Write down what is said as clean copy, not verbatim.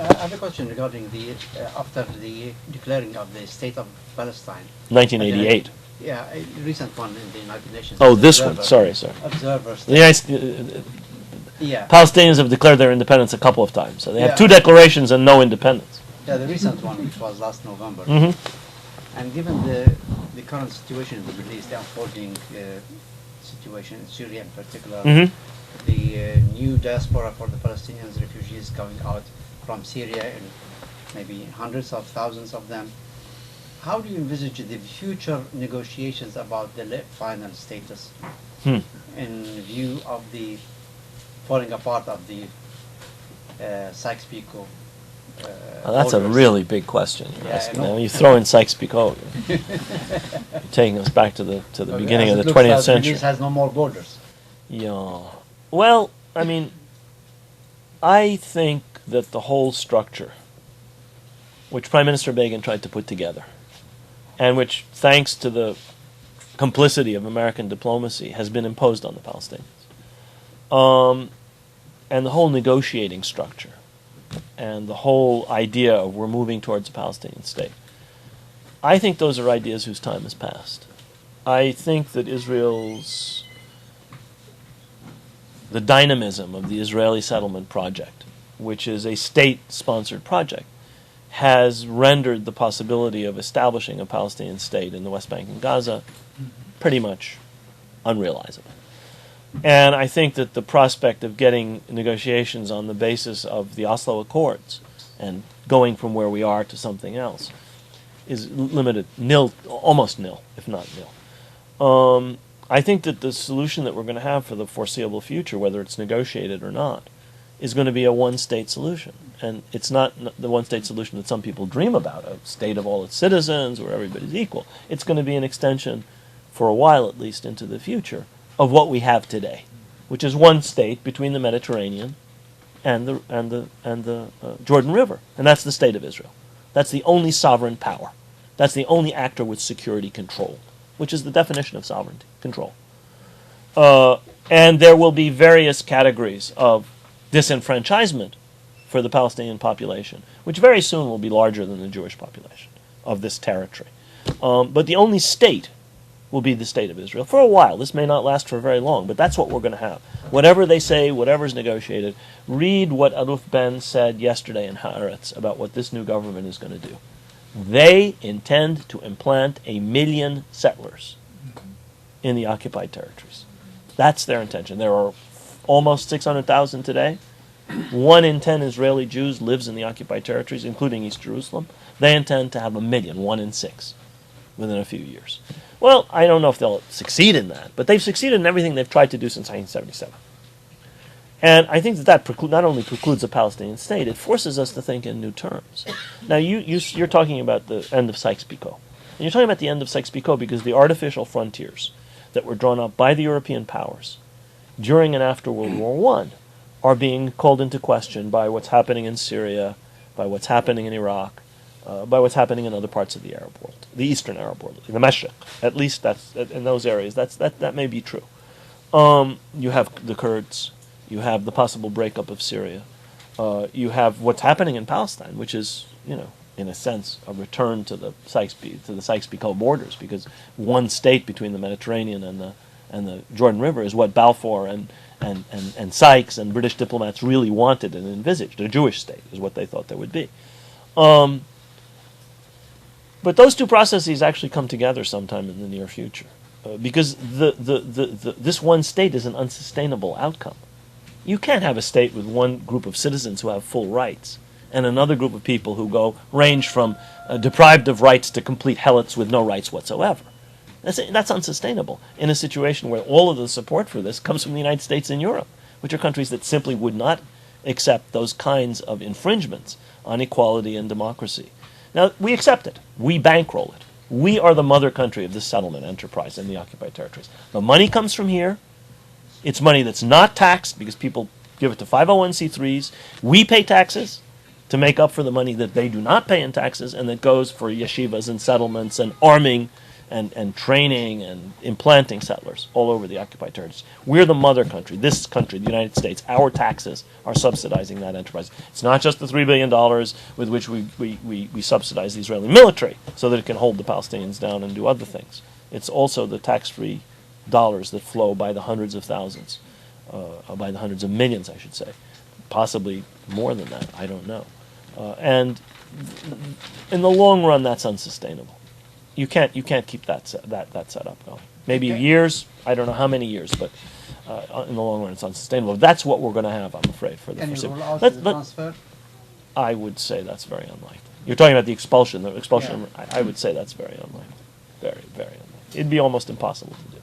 I have a question regarding the after the declaring of the state of Palestine. 1988. Yeah, a recent one in the United Nations. Oh, this one. Sorry. Observers. Yeah. Palestinians have declared their independence a couple of times. So they have two declarations and no independence. Yeah, the recent one, which was last November. And given the current situation in the Middle East, the unfolding situation in Syria in particular, the new diaspora for the Palestinians, refugees coming out from Syria, and maybe hundreds of thousands of them, how do you envisage the future negotiations about the final status in view of the falling apart of the Sykes-Picot? That's a really big question. When you throw in Sykes-Picot, you're taking us back to the beginning of the 20th century. It has no more borders. Yeah. Well, I mean, I think that the whole structure, which Prime Minister Begin tried to put together, and which, thanks to the complicity of American diplomacy, has been imposed on the Palestinians, and the whole negotiating structure, and the whole idea of we're moving towards a Palestinian state, I think those are ideas whose time has passed. I think that the dynamism of the Israeli settlement project, which is a state-sponsored project, has rendered the possibility of establishing a Palestinian state in the West Bank and Gaza pretty much unrealizable. And I think that the prospect of getting negotiations on the basis of the Oslo Accords and going from where we are to something else is limited, almost nil, if not nil. I think that the solution that we're going to have for the foreseeable future, whether it's negotiated or not, is going to be a one-state solution. And it's not the one-state solution that some people dream about, a state of all its citizens where everybody's equal. It's going to be an extension, for a while at least, into the future of what we have today, which is one state between the Mediterranean and the Jordan River, and that's the state of Israel. That's the only sovereign power. That's the only actor with security control, which is the definition of sovereignty, control. And there will be various categories of disenfranchisement for the Palestinian population, which very soon will be larger than the Jewish population of this territory. But the only state will be the state of Israel for a while. This may not last for very long, but that's what we're going to have. Whatever they say, whatever's negotiated, read what Aruf Ben said yesterday in Haaretz about what this new government is going to do. They intend to implant 1 million settlers in the occupied territories. That's their intention. There are almost 600,000 today. 1 in 10 Israeli Jews lives in the occupied territories, including East Jerusalem. They intend to have 1 million, 1 in 6, within a few years. Well, I don't know if they'll succeed in that, but they've succeeded in everything they've tried to do since 1977. And I think that not only precludes a Palestinian state, it forces us to think in new terms. Now, you're talking about the end of Sykes-Picot. And you're talking about the end of Sykes-Picot because the artificial frontiers that were drawn up by the European powers during and after World War I are being called into question by what's happening in Syria, by what's happening in Iraq, by what's happening in other parts of the Arab world, the Eastern Arab world, the Mashriq. At least that's in those areas. That may be true. You have the Kurds. You have the possible breakup of Syria. You have what's happening in Palestine, which is, in a sense, a return to the Sykes-Picot borders, because one state between the Mediterranean and the Jordan River is what Balfour and Sykes and British diplomats really wanted and envisaged. A Jewish state is what they thought there would be. But those two processes actually come together sometime in the near future, because this one state is an unsustainable outcome. You can't have a state with one group of citizens who have full rights and another group of people who range from deprived of rights to complete helots with no rights whatsoever. That's unsustainable in a situation where all of the support for this comes from the United States and Europe, which are countries that simply would not accept those kinds of infringements on equality and democracy. Now, we accept it. We bankroll it. We are the mother country of this settlement enterprise in the occupied territories. The money comes from here. It's money that's not taxed because people give it to 501c3s. We pay taxes to make up for the money that they do not pay in taxes, and that goes for yeshivas and settlements and arming and training and implanting settlers all over the occupied territories. We're the mother country. This country, the United States, our taxes are subsidizing that enterprise. It's not just the $3 billion with which we subsidize the Israeli military so that it can hold the Palestinians down and do other things. It's also the tax-free dollars that flow by the hundreds of thousands, by the hundreds of millions, I should say. Possibly more than that, I don't know. And in the long run, that's unsustainable. You can't keep that setup going. Maybe years, I don't know how many years, but in the long run, it's unsustainable. That's what we're going to have, I'm afraid, for the Can you foreseeable. rule out the transfer? I would say that's very unlikely. You're talking about the expulsion. The expulsion. Yeah. I would say that's very unlikely. Very, very unlikely. It'd be almost impossible to do.